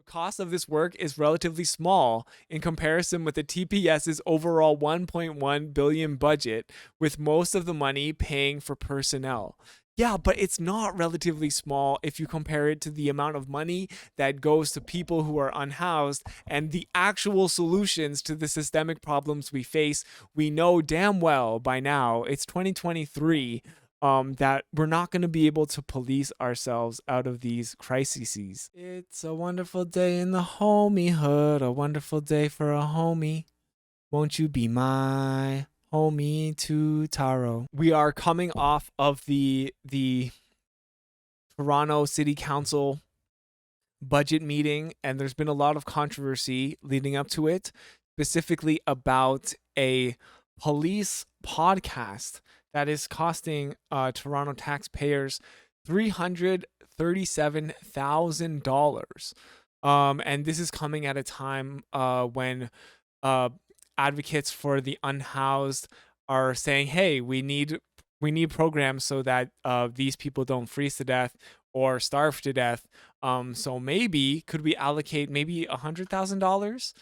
cost of this work is relatively small in comparison with the TPS's overall 1.1 billion budget, with most of the money paying for personnel. Yeah, but it's not relatively small if you compare it to the amount of money that goes to people who are unhoused and the actual solutions to the systemic problems we face. We know damn well by now, it's 2023, that we're not going to be able to police ourselves out of these crises. It's a wonderful day in the homiehood, a wonderful day for a homie. Won't you be my homie to Taro? We are coming off of the Toronto City Council budget meeting, and there's been a lot of controversy leading up to it, specifically about a police podcast that is costing Toronto taxpayers $337,000. And this is coming at a time when advocates for the unhoused are saying, "Hey, we need programs so that these people don't freeze to death or starve to death." So maybe could we allocate maybe $100,000?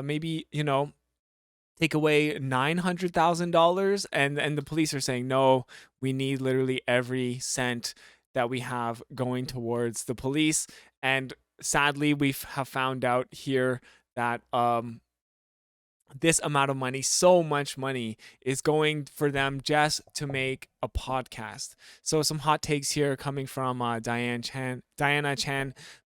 Maybe take away $900,000, and the police are saying no. We need literally every cent that we have going towards the police. And sadly, we have found out here that this amount of money, so much money, is going for them just to make a podcast. So some hot takes here coming from Diana Chan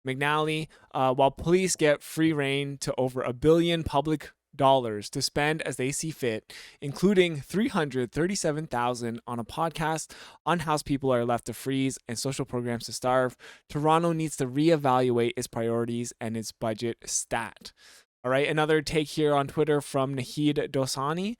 McNally. While police get free reign to over $1 billion public dollars to spend as they see fit, including $337,000 on a podcast, unhoused people are left to freeze and social programs to starve. Toronto needs to reevaluate its priorities and its budget stat. All right, another take here on Twitter from Nahid Dosani.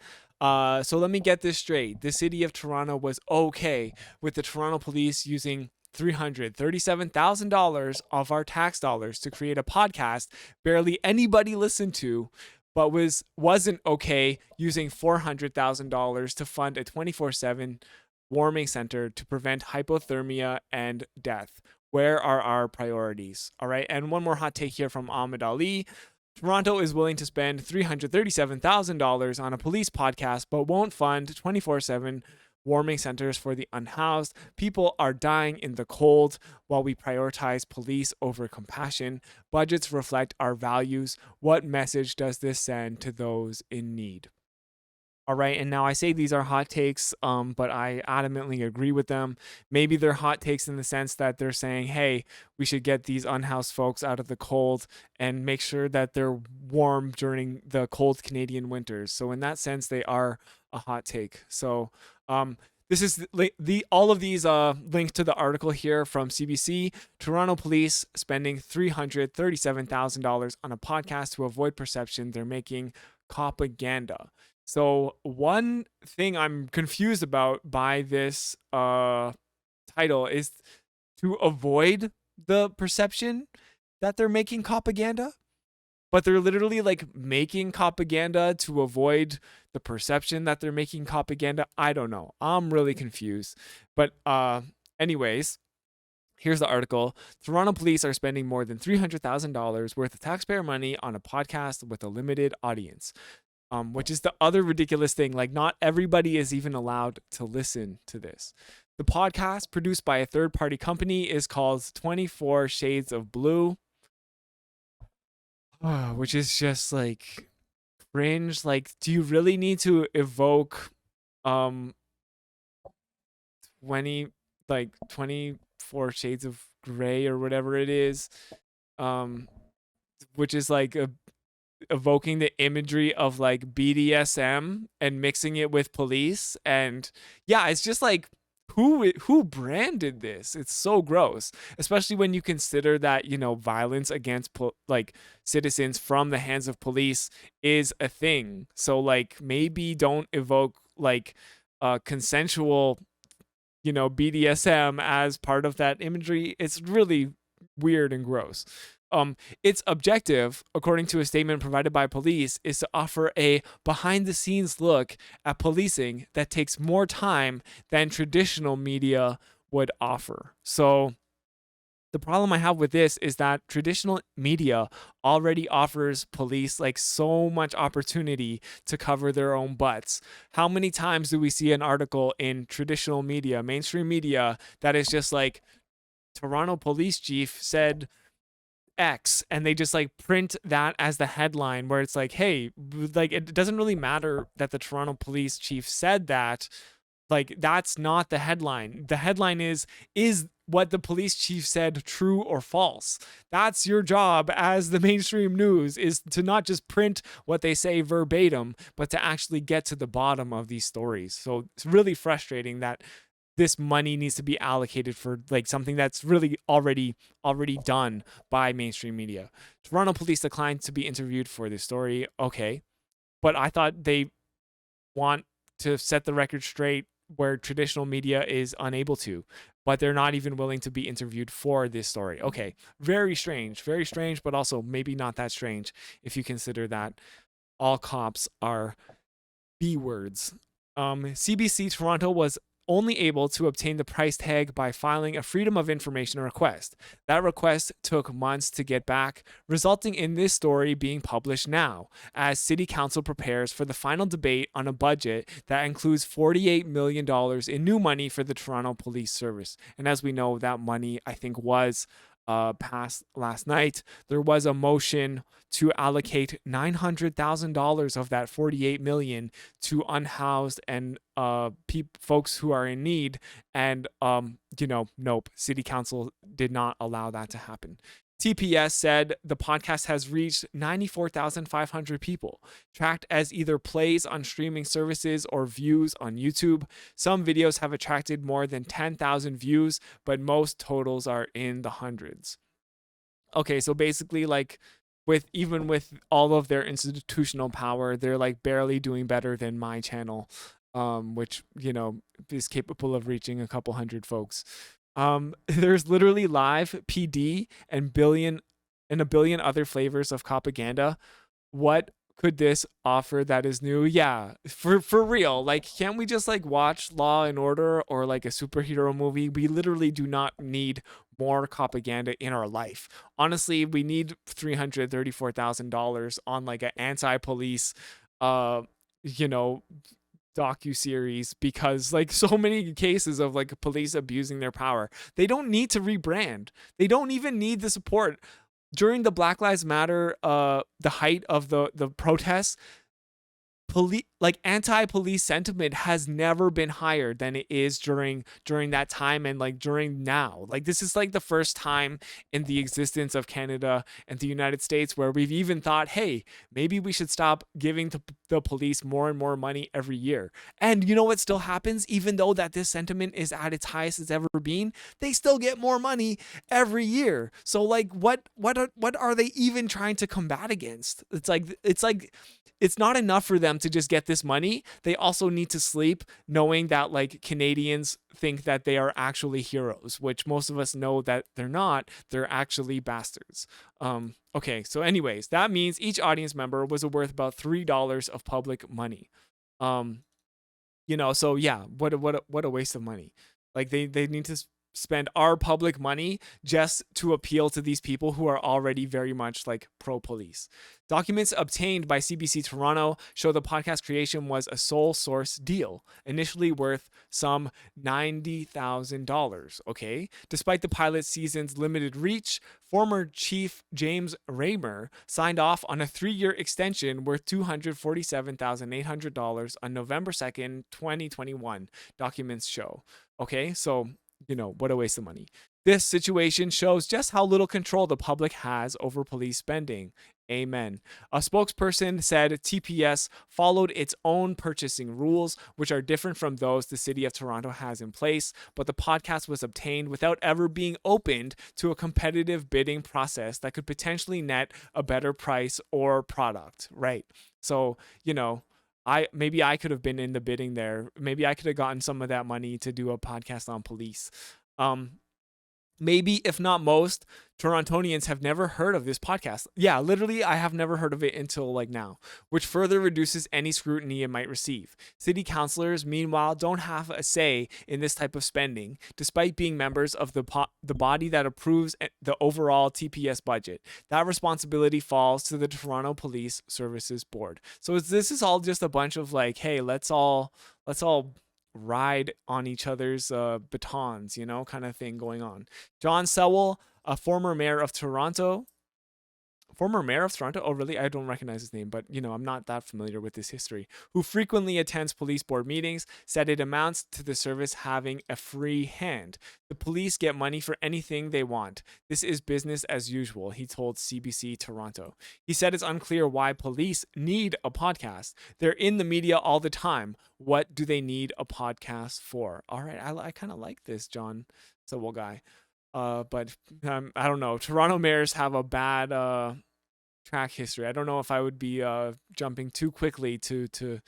So let me get this straight. The city of Toronto was okay with the Toronto police using $337,000 of our tax dollars to create a podcast barely anybody listened to, but wasn't okay using $400,000 to fund a 24/7 warming center to prevent hypothermia and death. Where are our priorities? All right, and one more hot take here from Ahmed Ali. Toronto is willing to spend $337,000 on a police podcast, but won't fund 24/7 warming centers for the unhoused. People are dying in the cold while we prioritize police over compassion. Budgets reflect our values. What message does this send to those in need? All right, and now I say these are hot takes, but I adamantly agree with them. Maybe they're hot takes in the sense that they're saying, hey, we should get these unhoused folks out of the cold and make sure that they're warm during the cold Canadian winters. So in that sense, they are a hot take. So this is all of these linked to the article here from CBC. Toronto police spending $337,000 on a podcast to avoid perception they're making COPAGANDA. So one thing I'm confused about by this title is to avoid the perception that they're making propaganda, but they're literally like making propaganda to avoid the perception that they're making propaganda. I don't know. I'm really confused. But anyways, here's the article. Toronto police are spending more than $300,000 worth of taxpayer money on a podcast with a limited audience. Which is the other ridiculous thing. Like, not everybody is even allowed to listen to this. The podcast, produced by a third-party company, is called 24 Shades of Blue, which is just like cringe. Like, do you really need to evoke 24 Shades of Gray or whatever it is, which is like evoking the imagery of like BDSM and mixing it with police? And yeah, it's just like, who branded this? It's so gross, especially when you consider that, violence against like citizens from the hands of police is a thing. So like, maybe don't evoke like consensual BDSM as part of that imagery. It's really weird and gross. Its objective, according to a statement provided by police, is to offer a behind-the-scenes look at policing that takes more time than traditional media would offer. So The problem I have with this is that traditional media already offers police like so much opportunity to cover their own butts. How many times do we see an article in traditional media, mainstream media, that is just like Toronto police chief said X, and they just like print that as the headline, where it's like, hey, like it doesn't really matter that the Toronto police chief said that. Like, that's not the headline. The headline is what the police chief said true or false? That's your job as the mainstream news, is to not just print what they say verbatim, but to actually get to the bottom of these stories. So it's really frustrating that this money needs to be allocated for like something that's really already done by mainstream media. Toronto police declined to be interviewed for this story. Okay, but I thought they want to set the record straight where traditional media is unable to, but they're not even willing to be interviewed for this story. Okay, very strange, but also maybe not that strange if you consider that all cops are B words. CBC Toronto was only able to obtain the price tag by filing a Freedom of Information request. That request took months to get back, resulting in this story being published now, as City Council prepares for the final debate on a budget that includes $48 million in new money for the Toronto Police Service. And as we know, that money, I think, was passed last night. There was a motion to allocate $900,000 of that $48 million to unhoused and folks who are in need. And, nope, City Council did not allow that to happen. TPS said the podcast has reached 94,500 people, tracked as either plays on streaming services or views on YouTube. Some videos have attracted more than 10,000 views, but most totals are in the hundreds. Okay, so basically, like, even with all of their institutional power, they're like barely doing better than my channel, which is capable of reaching a couple hundred folks. There's literally live PD and a billion other flavors of COPAGANDA. What could this offer that is new? Yeah, for real. Like, can't we just like watch Law and Order or like a superhero movie? We literally do not need more COPAGANDA in our life. Honestly, we need $334,000 on like an anti-police, you know, docu-series, because like so many cases of like police abusing their power. They don't need to rebrand. They don't even need the support. During the Black Lives Matter, the height of the protests, anti-police sentiment has never been higher than it is during that time, and like during now. Like, this is like the first time in the existence of Canada and the United States where we've even thought, hey, maybe we should stop giving the police more and more money every year. And you know what still happens? Even though that this sentiment is at its highest it's ever been, they still get more money every year. So like, what are they even trying to combat against? It's not enough for them to just get this money. They also need to sleep knowing that like Canadians think that they are actually heroes, which most of us know that they're not. They're actually bastards. Okay, so anyways, that means each audience member was worth about $3 of public money. So yeah, what a waste of money. Like, they need to spend our public money just to appeal to these people who are already very much like pro-police. Documents obtained by CBC Toronto show the podcast creation was a sole source deal, initially worth some $90,000. Okay, despite the pilot season's limited reach, former Chief James Raymer signed off on a 3-year extension worth $247,800 on November 2nd, 2021. Documents show. Okay, so what a waste of money. This situation shows just how little control the public has over police spending. Amen. A spokesperson said TPS followed its own purchasing rules, which are different from those the City of Toronto has in place, but the podcast was obtained without ever being opened to a competitive bidding process that could potentially net a better price or product. Right. So, maybe I could have been in the bidding there. Maybe I could have gotten some of that money to do a podcast on police. maybe if not most, Torontonians have never heard of this podcast. Yeah, literally, I have never heard of it until like now, which further reduces any scrutiny it might receive. City councilors, meanwhile, don't have a say in this type of spending, despite being members of the body that approves the overall TPS budget. That responsibility falls to the Toronto Police Services Board. So this is all just a bunch of like, hey, let's all ride on each other's batons, kind of thing going on. John Sewell, a former mayor of Toronto. Former mayor of Toronto? Oh, really? I don't recognize his name, but I'm not that familiar with his history. Who frequently attends police board meetings, said it amounts to the service having a free hand. The police get money for anything they want. This is business as usual, he told CBC Toronto. He said it's unclear why police need a podcast. They're in the media all the time. What do they need a podcast for? All right, I kind of like this John Sewell guy. But I don't know. Toronto mayors have a bad track history. I don't know if I would be jumping too quickly to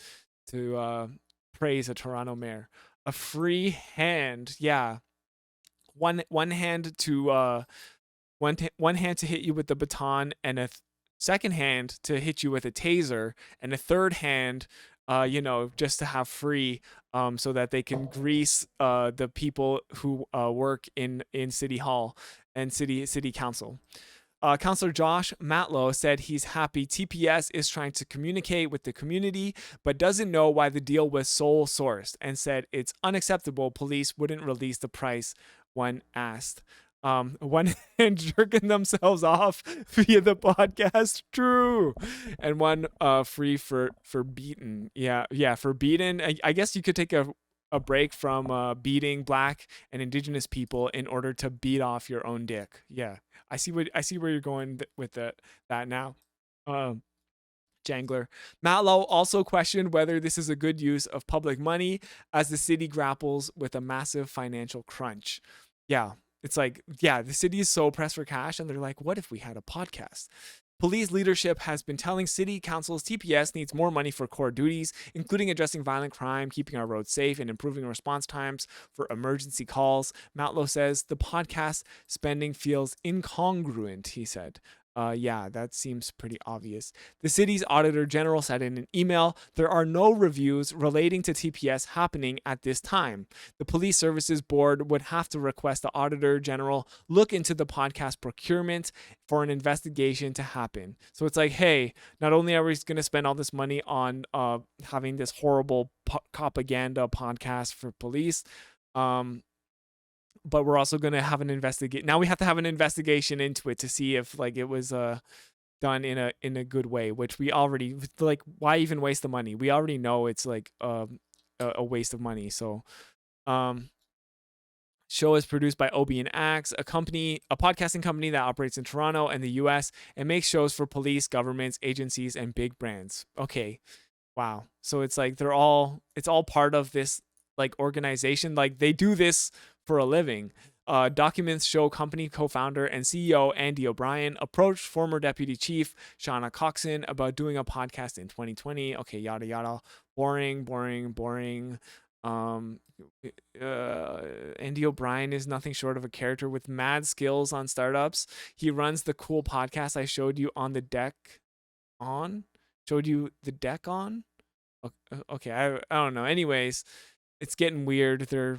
praise a Toronto mayor. A free hand, yeah. One hand to one hand to hit you with the baton, and a second hand to hit you with a taser, and a third hand, just to have free, so that they can grease the people who work in City Hall and City Council. Councillor Josh Matlow said he's happy TPS is trying to communicate with the community, but doesn't know why the deal was sole sourced, and said it's unacceptable police wouldn't release the price when asked. One hand jerking themselves off via the podcast, true, and one free for beaten. Yeah, for beaten. I guess you could take a break from beating Black and Indigenous people in order to beat off your own dick. Yeah, I see where you're going with that now. Jangler. Matlow also questioned whether this is a good use of public money as the city grapples with a massive financial crunch. Yeah, it's like, yeah, the city is so pressed for cash, and they're like, what if we had a podcast? Police leadership has been telling city councils TPS needs more money for core duties, including addressing violent crime, keeping our roads safe, and improving response times for emergency calls. Matlow says the podcast spending feels incongruent, he said. Yeah, that seems pretty obvious. The city's auditor general said in an email, there are no reviews relating to TPS happening at this time. The Police Services Board would have to request the auditor general look into the podcast procurement for an investigation to happen. So it's like, hey, not only are we going to spend all this money on having this horrible COPAGANDA podcast for police, but we're also going to have an investigate. Now we have to have an investigation into it to see if like it was done in a good way, which we already like. Why even waste the money? We already know it's like a waste of money. So, show is produced by Obie and Axe, a podcasting company that operates in Toronto and the U.S. and makes shows for police, governments, agencies, and big brands. Okay, wow. So it's like it's all part of this like organization. Like they do this for a living. Documents show company co-founder and CEO Andy O'Brien approached former deputy chief Shauna Coxon about doing a podcast in 2020. Okay, yada yada. Boring. Andy O'Brien is nothing short of a character with mad skills on startups. He runs the cool podcast I showed you on the deck on. Showed you the deck on. Okay, I don't know. Anyways, it's getting weird. They're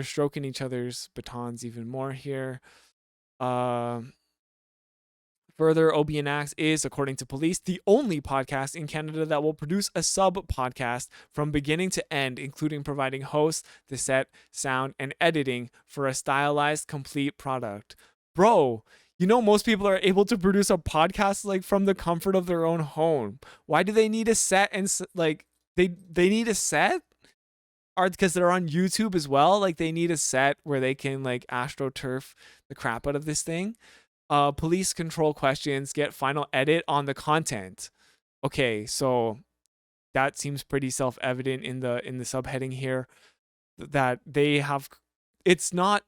stroking each other's batons even more here. Further, Obie and Axe is, according to police, the only podcast in Canada that will produce a sub-podcast from beginning to end, including providing hosts, the set, sound, and editing for a stylized, complete product. Bro, most people are able to produce a podcast like from the comfort of their own home. Why do they need a set and like they need a set? Because they're on YouTube as well. Like they need a set where they can like astroturf the crap out of this thing. Police control questions get final edit on the content. Okay, so that seems pretty self-evident in the subheading here that they have. It's not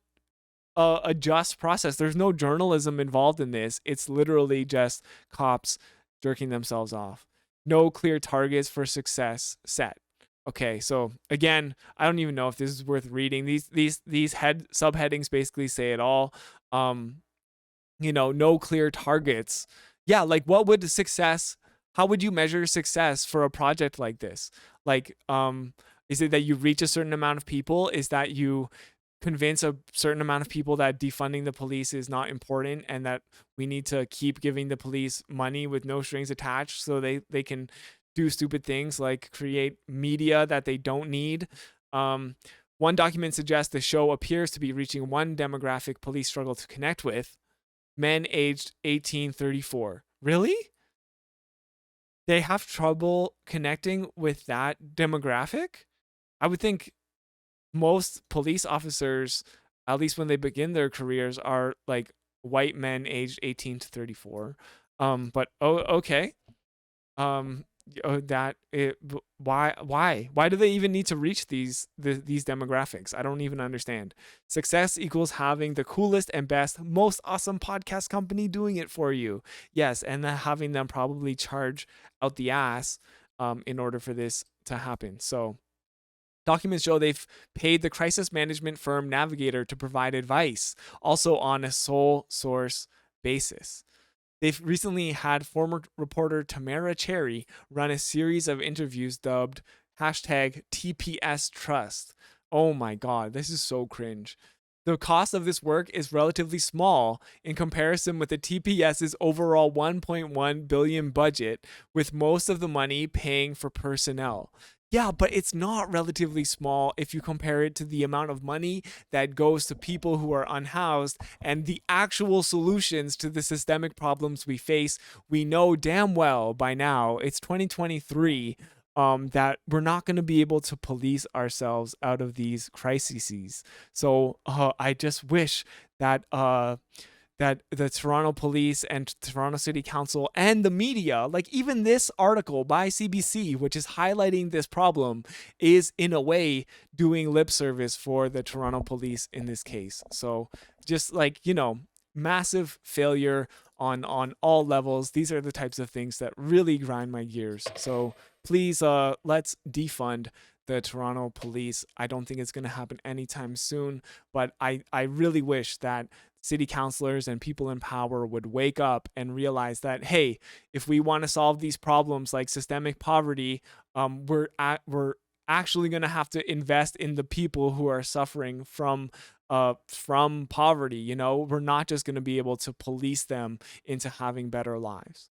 a just process. There's no journalism involved in this. It's literally just cops jerking themselves off. No clear targets for success set. Okay, so again, I don't even know if this is worth reading. These head subheadings basically say it all. Um, no clear targets. Yeah, like what would success, how would you measure success for a project like this? Like, is it that you reach a certain amount of people? Is that you convince a certain amount of people that defunding the police is not important and that we need to keep giving the police money with no strings attached so they can do stupid things like create media that they don't need? Um, One document suggests the show appears to be reaching one demographic police struggle to connect with: men aged 18-34. Really? They have trouble connecting with that demographic? I would think most police officers, at least when they begin their careers, are like white men aged 18-34. But oh, okay. um that it why do they even need to reach these demographics? I don't even understand. Success equals having the coolest and best, most awesome podcast company doing it for you. Yes, and then having them probably charge out the ass in order for this to happen. So documents show they've paid the crisis management firm Navigator to provide advice, also on a sole source basis. They've recently had former reporter Tamara Cherry run a series of interviews dubbed hashtag TPS Trust. Oh my God, this is so cringe. The cost of this work is relatively small in comparison with the TPS's overall 1.1 billion budget, with most of the money paying for personnel. Yeah, but it's not relatively small if you compare it to the amount of money that goes to people who are unhoused and the actual solutions to the systemic problems we face. We know damn well by now, it's 2023, that we're not going to be able to police ourselves out of these crises. So I just wish that that the Toronto Police and Toronto City Council and the media, like even this article by CBC, which is highlighting this problem, is in a way doing lip service for the Toronto Police in this case. So just like, massive failure on all levels. These are the types of things that really grind my gears. So please, let's defund the Toronto Police. I don't think it's going to happen anytime soon, but I really wish that city councilors and people in power would wake up and realize that, hey, if we want to solve these problems like systemic poverty, we're actually going to have to invest in the people who are suffering from poverty. We're not just going to be able to police them into having better lives.